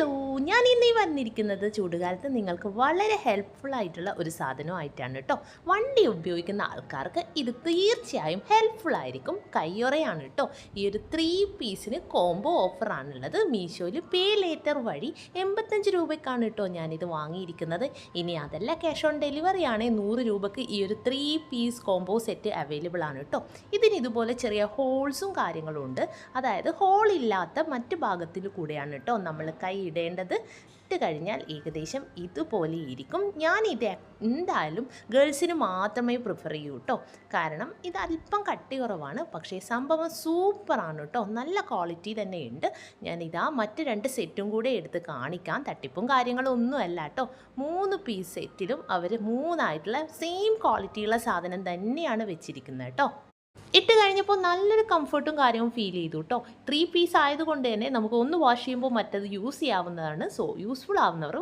Hello, ഞാൻ ഇന്ന് വന്നിരിക്കുന്നത് ചൂടുകാലത്ത് നിങ്ങൾക്ക് വളരെ ഹെൽപ്ഫുൾ ആയിട്ടുള്ള ഒരു സാധനമായിട്ടാണ് കേട്ടോ. വണ്ടി ഉപയോഗിക്കുന്ന ആൾക്കാർക്ക് ഇത് തീർച്ചയായും ഹെൽപ്ഫുൾ ആയിരിക്കും. കയ്യൊറയാണ് കേട്ടോ. ഈ ഒരു 3 പീസിന് കോംബോ ഓഫറാണുള്ളത്. മീഷോയിൽ പേ ലേറ്റർ വഴി 85 രൂപയ്ക്കാണ് കേട്ടോ ഞാനിത് വാങ്ങിയിരിക്കുന്നത്. ഇനി അതല്ല, ക്യാഷ് ഓൺ ഡെലിവറി ആണ്. 100 രൂപയ്ക്ക് ഈ ഒരു 3 പീസ് കോംബോ സെറ്റ് അവൈലബിൾ ആണ് കേട്ടോ. ഇതിന് ഇതുപോലെ ചെറിയ ഹോൾസും കാര്യങ്ങളും ഉണ്ട്. അതായത് ഹോളില്ലാത്ത മറ്റ് ഭാഗത്തിൽ കൂടെയാണ് കേട്ടോ നമ്മൾ കൈ ഇടേണ്ടത്. ഇട്ട് കഴിഞ്ഞാൽ ഏകദേശം ഇതുപോലെ ഇരിക്കും. ഞാനിത് എന്തായാലും ഗേൾസിന് മാത്രമേ പ്രിഫർ ചെയ്യൂ കേട്ടോ. കാരണം ഇത് അല്പം കട്ടി കുറവാണ്, പക്ഷേ സംഭവം സൂപ്പറാണ് കേട്ടോ. നല്ല ക്വാളിറ്റി തന്നെയുണ്ട്. ഞാനിതാ മറ്റ് 2 സെറ്റും കൂടെ എടുത്ത് കാണിക്കാം. തട്ടിപ്പും കാര്യങ്ങളും ഒന്നുമല്ല കേട്ടോ. 3 പീസ് സെറ്റിലും അവർ 3 സെയിം ക്വാളിറ്റിയുള്ള സാധനം തന്നെയാണ് വെച്ചിരിക്കുന്നത് കേട്ടോ. ഇട്ട് കഴിഞ്ഞപ്പോൾ നല്ലൊരു കംഫർട്ടും കാര്യവും ഫീൽ ചെയ്തു കേട്ടോ. 3 പീസ് ആയതുകൊണ്ട് തന്നെ നമുക്ക് ഒന്ന് വാഷ് ചെയ്യുമ്പോൾ മറ്റത് യൂസ് ചെയ്യാവുന്നതാണ്. So useful ആവുന്നവർ